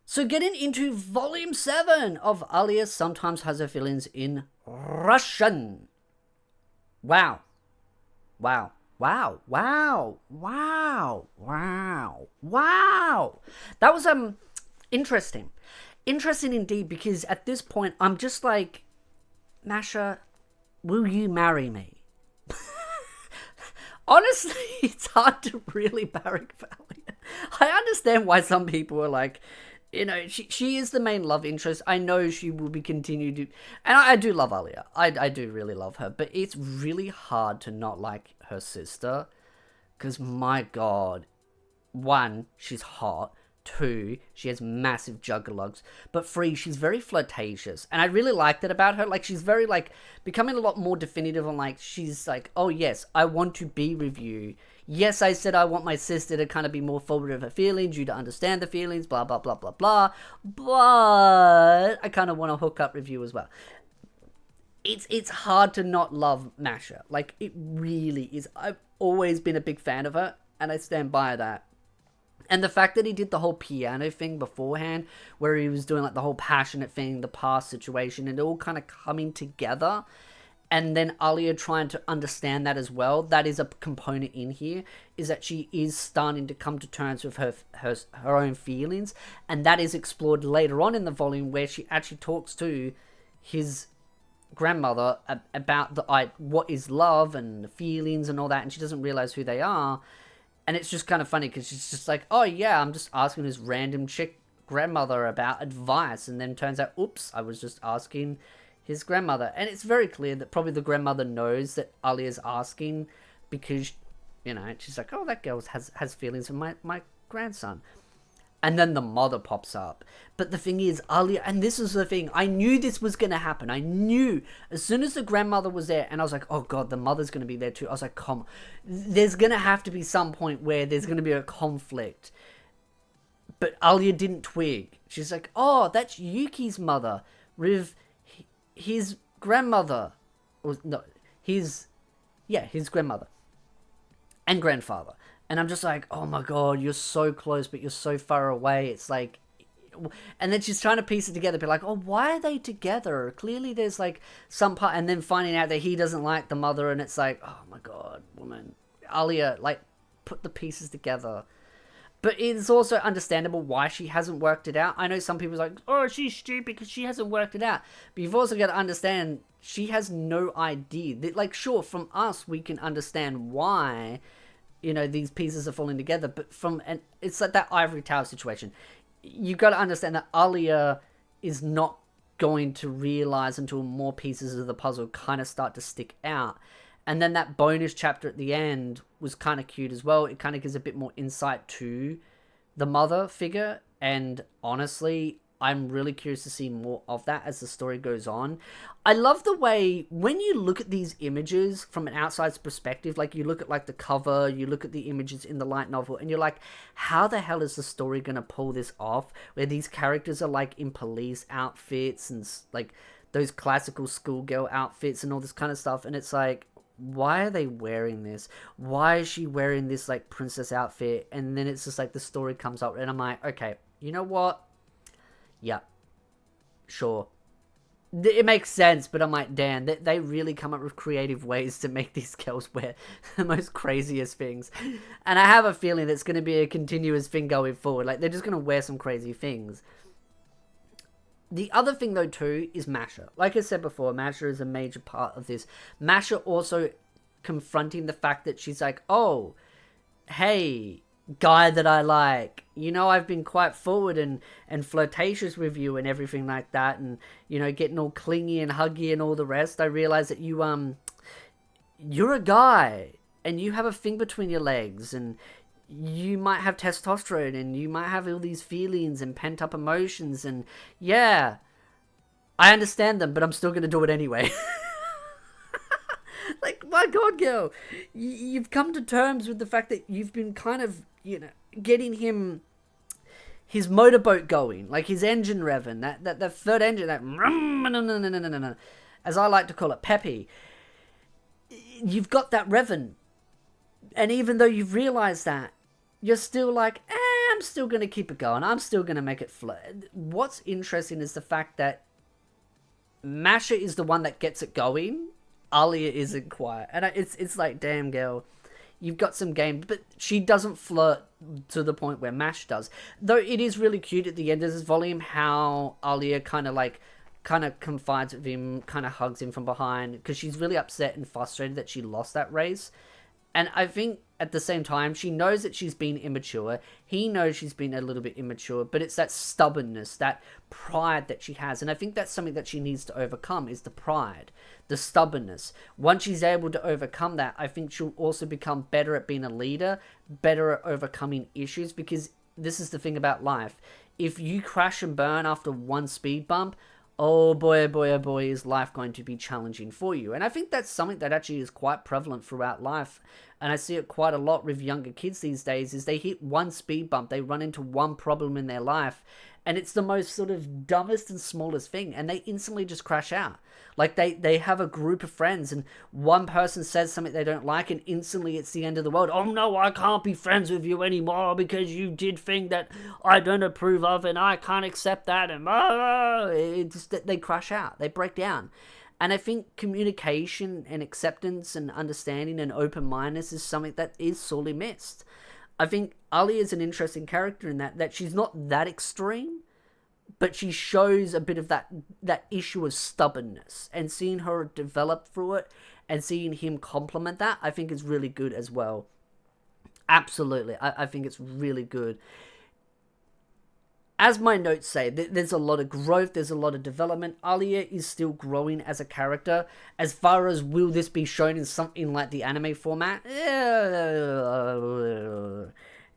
So getting into volume 7 of Alya Sometimes Has Her Feelings in Russian. Wow. Wow. Wow. Wow. Wow. Wow. Wow. That was interesting. Interesting indeed, because at this point I'm just like, Masha, will you marry me? Honestly, it's hard to really barrack for Alya. I understand why some people are like, she is the main love interest. I know she will be continued to, and I do love Alya. I do really love her, but it's really hard to not like her sister, because my god, one, she's hot. Two, she has massive juggerlugs. But three, she's very flirtatious. And I really like that about her. Like, she's very, like, becoming a lot more definitive on, like, she's like, oh, yes, I want to be with you. Yes, I said I want my sister to kind of be more forward of her feelings, you to understand the feelings, blah, blah, blah, blah, blah. But I kind of want to hook up with you as well. It's hard to not love Masha. Like, it really is. I've always been a big fan of her, and I stand by that. And the fact that he did the whole piano thing beforehand, where he was doing like the whole passionate thing, the past situation, and it all kind of coming together, and then Alya trying to understand that as well, that is a component in here, is that she is starting to come to terms with her own feelings, and that is explored later on in the volume, where she actually talks to his grandmother about what is love and the feelings and all that, and she doesn't realize who they are. And it's just kind of funny because she's just like, oh yeah, I'm just asking this random chick grandmother about advice. And then turns out, oops, I was just asking his grandmother. And it's very clear that probably the grandmother knows that Alya's asking because, she's like, oh, that girl has feelings for my grandson. And then the mother pops up. But the thing is, Alya, and this is the thing, I knew this was going to happen. I knew as soon as the grandmother was there, and I was like, oh god, the mother's going to be there too. I was like, come, there's going to have to be some point where there's going to be a conflict. But Alya didn't twig. She's like, oh, that's Yuki's mother with his grandmother. Or, no, his grandmother and grandfather. And I'm just like, oh my god, you're so close, but you're so far away. It's like, and then she's trying to piece it together, be like, oh, why are they together? Clearly there's like some part, and then finding out that he doesn't like the mother, and it's like, oh my god, woman. Alya, like, put the pieces together. But it's also understandable why she hasn't worked it out. I know some people are like, oh, she's stupid because she hasn't worked it out. But you've also got to understand, she has no idea. Like, sure, from us, we can understand why these pieces are falling together, but it's like that ivory tower situation. You've got to understand that Alya is not going to realize until more pieces of the puzzle kind of start to stick out. And then that bonus chapter at the end was kind of cute as well. It kind of gives a bit more insight to the mother figure, and honestly, I'm really curious to see more of that as the story goes on. I love the way, when you look at these images from an outside's perspective, like you look at like the cover, you look at the images in the light novel, and you're like, how the hell is the story going to pull this off? Where these characters are like in police outfits and like those classical schoolgirl outfits and all this kind of stuff. And it's like, why are they wearing this? Why is she wearing this like princess outfit? And then it's just like the story comes up and I'm like, okay, you know what? Yeah, sure. It makes sense, but I'm like, damn, they really come up with creative ways to make these girls wear the most craziest things. And I have a feeling that's going to be a continuous thing going forward. Like, they're just going to wear some crazy things. The other thing, though, too, is Masha. Like I said before, Masha is a major part of this. Masha also confronting the fact that she's like, oh, hey, guy that I like, I've been quite forward and flirtatious with you and everything like that, and getting all clingy and huggy and all the rest. I realize that you're a guy and you have a thing between your legs, and you might have testosterone and you might have all these feelings and pent up emotions, and yeah, I understand them, but I'm still gonna do it anyway. Like, my god, girl, you've come to terms with the fact that you've been kind of, getting him his motorboat going, like his engine revving, that third engine, that as I like to call it, peppy. You've got that revving, and even though you've realized that, you're still like, I'm still going to keep it going. I'm still going to make it flow. What's interesting is the fact that Masha is the one that gets it going. Alya isn't quiet. And it's like, damn, girl, you've got some game. But she doesn't flirt to the point where Mash does. Though it is really cute at the end of this volume how Alya kind of confides with him, kind of hugs him from behind, because she's really upset and frustrated that she lost that race. And I think at the same time, she knows that she's been immature. He knows she's been a little bit immature, but it's that stubbornness, that pride that she has. And I think that's something that she needs to overcome, is the pride, the stubbornness. Once she's able to overcome that, I think she'll also become better at being a leader, better at overcoming issues, because this is the thing about life. If you crash and burn after one speed bump, oh boy, is life going to be challenging for you. And I think that's something that actually is quite prevalent throughout life. And I see it quite a lot with younger kids these days, is they hit one speed bump, they run into one problem in their life, and it's the most sort of dumbest and smallest thing, and they instantly just crash out. Like they have a group of friends, and one person says something they don't like, and instantly it's the end of the world. Oh no, I can't be friends with you anymore because you did thing that I don't approve of, and I can't accept that, and they crash out, they break down. And I think communication and acceptance and understanding and open-mindedness is something that is sorely missed. I think Ali is an interesting character in that she's not that extreme, but she shows a bit of that issue of stubbornness, and seeing her develop through it and seeing him complement that, I think is really good as well. Absolutely. I think it's really good. As my notes say, there's a lot of growth, there's a lot of development. Alya is still growing as a character. As far as will this be shown in something like the anime format?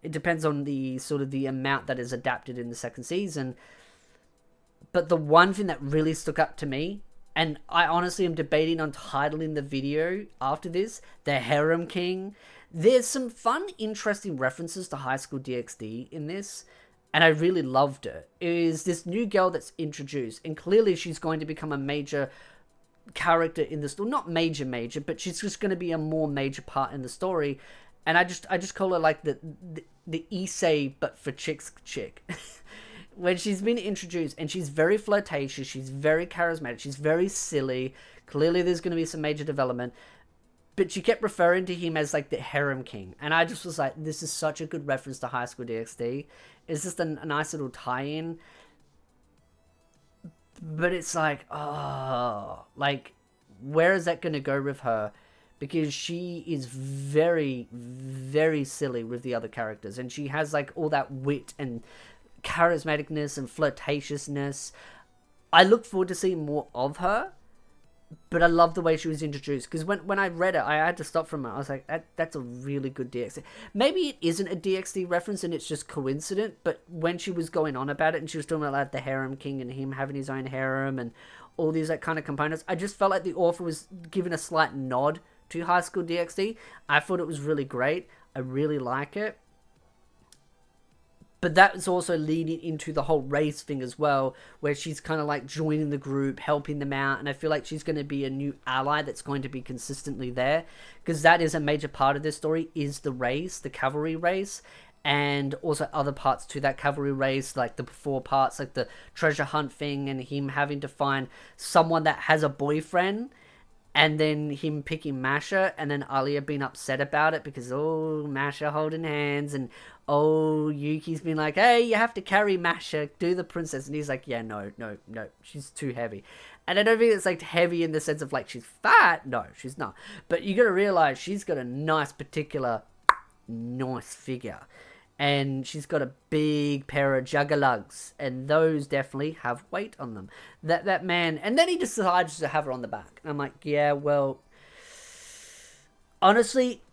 It depends on the sort of the amount that is adapted in the second season. But the one thing that really stuck up to me, and I honestly am debating on titling the video after this, the Harem King. There's some fun, interesting references to High School DxD in this, and I really loved it. It is this new girl that's introduced, and clearly she's going to become a major character in the story. Not major, but she's just going to be a more major part in the story. And I just call her like the Issei, but for chick. When she's been introduced, and she's very flirtatious, she's very charismatic, she's very silly. Clearly there's going to be some major development. But she kept referring to him as like the Harem King. And I just was like, this is such a good reference to High School DxD. It's just a nice little tie-in. But it's like, oh, like, where is that going to go with her? Because she is very, very silly with the other characters. And she has like all that wit and charismaticness and flirtatiousness. I look forward to seeing more of her. But I love the way she was introduced, because when I read it, I had to stop from it. I was like, that's a really good DxD. Maybe it isn't a DxD reference and it's just coincident, but when she was going on about it and she was talking about like the Harem King and him having his own harem and all these like kind of components, I just felt like the author was giving a slight nod to High School DxD. I thought it was really great. I really like it. But that is also leading into the whole race thing as well, where she's kind of like joining the group, helping them out, and I feel like she's going to be a new ally that's going to be consistently there, because that is a major part of this story, is the race, the cavalry race, and also other parts to that cavalry race, like the before parts, like the treasure hunt thing, and him having to find someone that has a boyfriend, and then him picking Masha, and then Alya being upset about it because, oh, Masha holding hands, and oh, Yuki's been like, hey, you have to carry Masha, do the princess. And he's like, yeah, no, she's too heavy. And I don't think it's like heavy in the sense of like she's fat. No, she's not. But you got to realize she's got a nice figure. And she's got a big pair of juggalugs, and those definitely have weight on them. That man, and then he decides to have her on the back. And I'm like, yeah, well, honestly,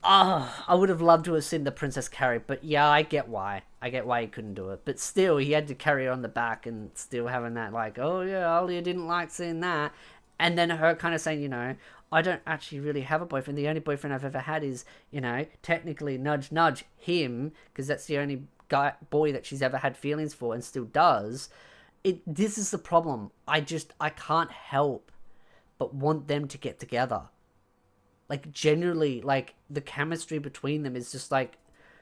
I would have loved to have seen the princess carry, but yeah, I get why he couldn't do it. But still, he had to carry her on the back, and still having that like, oh yeah, Alya didn't like seeing that. And then her kind of saying, you know, I don't actually really have a boyfriend. The only boyfriend I've ever had is, you know, technically nudge him, because that's the only boy that she's ever had feelings for and still does. This is the problem. I can't help but want them to get together. Like, generally, like, the chemistry between them is just, like,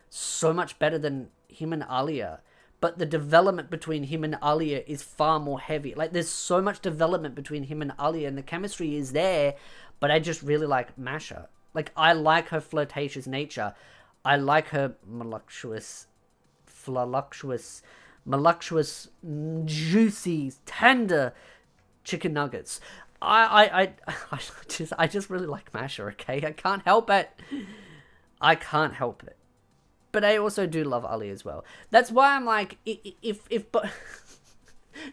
so much better than him and Alya, but the development between him and Alya is far more heavy. Like, there's so much development between him and Alya, and the chemistry is there, but I just really like Masha. Like, I like her flirtatious nature. I like her voluptuous, juicy, tender chicken nuggets. I just really like Masha, okay? I can't help it. I can't help it. But I also do love Alya as well. That's why I'm like, but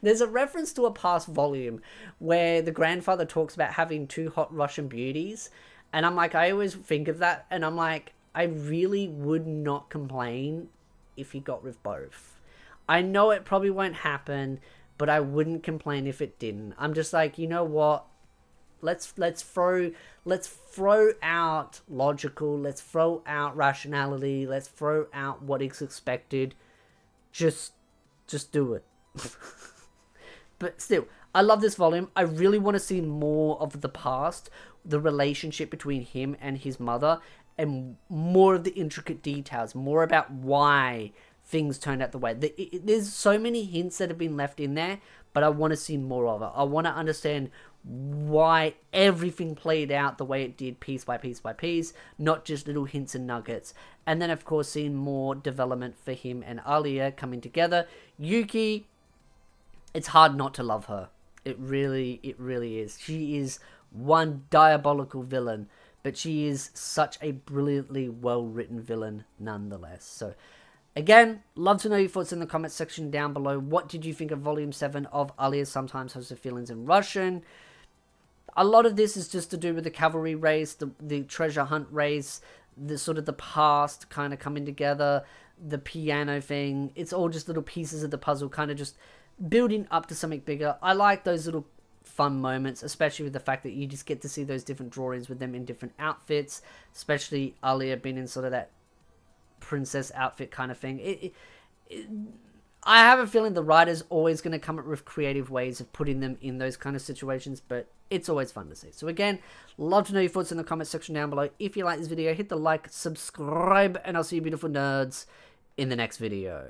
there's a reference to a past volume where the grandfather talks about having 2 hot Russian beauties. And I'm like, I always think of that. And I'm like, I really would not complain if he got with both. I know it probably won't happen, but I wouldn't complain if it didn't. I'm just like, you know what? Let's throw out logical, let's throw out rationality, let's throw out what is expected. Just do it. But still, I love this volume. I really want to see more of the past, the relationship between him and his mother, and more of the intricate details, more about why things turned out the way. There's so many hints that have been left in there, but I want to see more of it. I want to understand why everything played out the way it did, piece by piece by piece, not just little hints and nuggets. And then, of course, seeing more development for him and Alya coming together. Yuki, it's hard not to love her. It really is. She is one diabolical villain, but she is such a brilliantly well-written villain nonetheless. So, again, love to know your thoughts in the comments section down below. What did you think of Volume 7 of Alya Sometimes Has Her Feelings in Russian? A lot of this is just to do with the cavalry race, the treasure hunt race, the sort of the past kind of coming together, the piano thing. It's all just little pieces of the puzzle kind of just building up to something bigger. I like those little fun moments, especially with the fact that you just get to see those different drawings with them in different outfits, especially Alya being in sort of that princess outfit kind of thing. I have a feeling the writer's always going to come up with creative ways of putting them in those kind of situations, but it's always fun to see. So again, love to know your thoughts in the comment section down below. If you like this video, hit the like, subscribe, and I'll see you beautiful nerds in the next video.